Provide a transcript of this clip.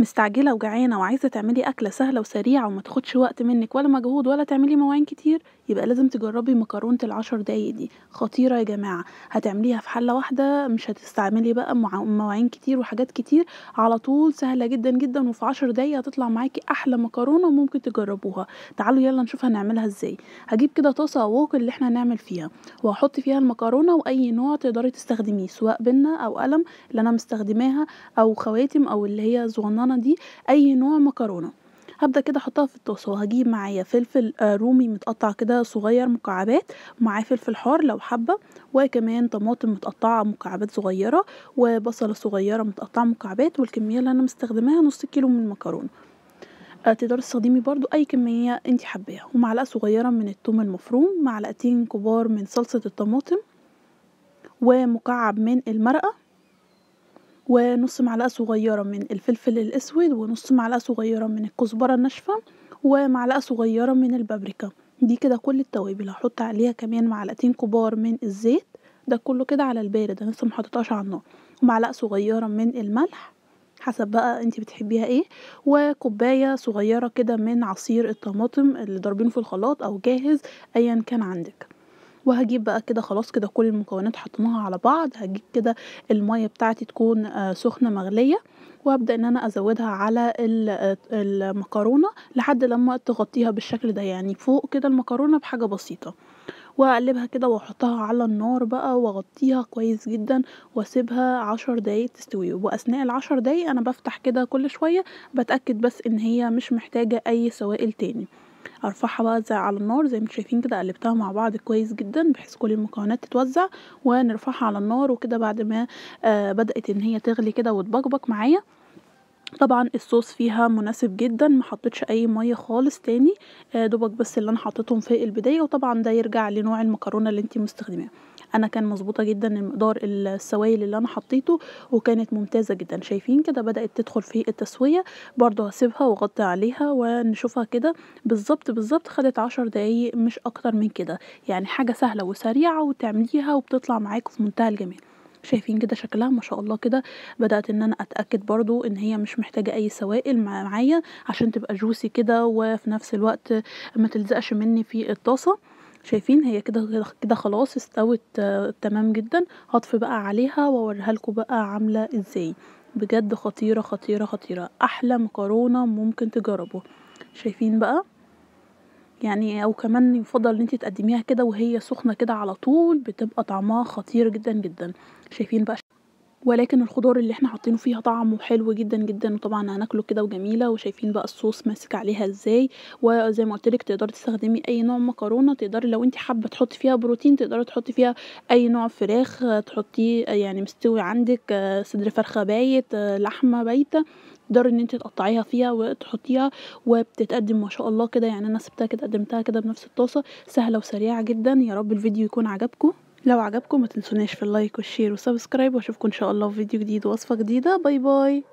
مستعجلة وجعانة وعايزة تعملي أكلة سهلة وسريعة وما تاخدش وقت منك ولا مجهود ولا تعملي مواعين كتير، يبقى لازم تجربي مكرونة ال10 دقايق دي. خطيرة يا جماعة، هتعمليها في حلة واحدة، مش هتستعملي بقى مواعين كتير وحاجات كتير. على طول سهلة جدا جدا، وفي 10 دقايق هتطلع معاكي أحلى مكرونة وممكن تجربوها. تعالوا يلا نشوف هنعملها ازاي. هجيب كده طاسة ووك اللي احنا هنعمل فيها، وهحط فيها المكرونة وأي نوع تقدري تستخدميه، سواء بنة أو قلم اللي أنا مستخدماها، أو خواتم، أو اللي هي صغننة دي، اي نوع مكرونه. هبدا كده احطها في الطاسه، وهجيب معايا فلفل رومي متقطع كده صغير مكعبات، ومعاه فلفل حار لو حابه، وكمان طماطم متقطعه مكعبات صغيره، وبصله صغيره متقطعه مكعبات. والكميه اللي انا مستخدماها نص كيلو من المكرونه. تقدري تستخدمي برضو اي كميه انت حباها، ومعلقه صغيره من الثوم المفروم، معلقتين كبار من صلصه الطماطم، ومكعب من المرقه، ونص معلقة صغيرة من الفلفل الأسود، ونص معلقة صغيرة من الكزبرة الناشفة، ومعلقة صغيرة من البابريكا. دي كده كل التوابل. هحط عليها كمان معلقتين كبار من الزيت، ده كله كده على البارد، انا لسه محطتهاش على النار. ومعلقة صغيرة من الملح حسب بقى انتي بتحبيها ايه، وكوباية صغيرة كده من عصير الطماطم اللي ضاربينه في الخلاط او جاهز ايا كان عندك. وهجيب بقى كده خلاص كده كل المكونات حطيناها على بعض. هجيب كده المية بتاعتي تكون سخنة مغلية، وابدا ان انا ازودها على المكرونه لحد لما تغطيها بالشكل ده، يعني فوق كده المكرونه بحاجه بسيطه. واقلبها كده واحطها على النار بقى، واغطيها كويس جدا، واسيبها 10 دقايق تستوي. واثناء ال10 دقايق انا بفتح كده كل شويه، بتاكد بس ان هي مش محتاجه اي سوائل تاني. ارفعها بقى زي على النار زي ما انتم شايفين كده، قلبتها مع بعض كويس جدا بحيث كل المكونات تتوزع، ونرفعها على النار. وكده بعد ما بدأت ان هي تغلي كده وتبقبق معايا، طبعا الصوص فيها مناسب جدا، ما حطيتش اي ميه خالص تاني، دوبك بس اللي انا حطيتهم في البدايه. وطبعا ده يرجع لنوع المكرونه اللي انتي مستخدماها. انا كان مظبوطه جدا المقدار السوائل اللي انا حطيته، وكانت ممتازه جدا. شايفين كده بدات تدخل في التسويه. برضو هسيبها واغطي عليها ونشوفها كده. بالظبط بالظبط خدت 10 دقايق مش اكتر من كده، يعني حاجه سهله وسريعه وتعمليها وبتطلع معاكم في منتهى الجمال. شايفين كده شكلها ما شاء الله كده. بدأت ان انا اتأكد برضو ان هي مش محتاجة اي سوائل معايا عشان تبقى جوسي كده، وفي نفس الوقت ما تلزقش مني في الطاسة. شايفين هي كده كده خلاص استوت تمام جدا. هطفي بقى عليها واوريها لكم بقى عاملة ازاي. بجد خطيرة خطيرة خطيرة، احلى مكرونة ممكن تجربوها. شايفين بقى، يعني او كمان يفضل ان انت تقدميها كده وهي سخنة كده على طول، بتبقى طعمها خطير جدا جدا. شايفين بقى، ولكن الخضار اللي احنا حاطينه فيها طعمه حلو جدا جدا، وطبعا هناكله كده وجميله. وشايفين بقى الصوص ماسك عليها ازاي. وزي ما قلت لك تقدري تستخدمي اي نوع مكرونه، تقدري لو انت حابه تحطي فيها بروتين تقدري تحطي فيها اي نوع فراخ تحطيه، يعني مستوي عندك، صدر فرخه بايت، لحمه بايته، تقدري ان انت تقطعيها فيها وتحطيها، وبتتقدم ما شاء الله كده. يعني انا سبتها كده قدمتها كده بنفس الطاسه، سهله وسريعه جدا. يا رب الفيديو يكون عجبكم. لو عجبكم ما تنسوناش في اللايك والشير والسبسكرايب، واشوفكم ان شاء الله في فيديو جديد ووصفة جديدة. باي باي.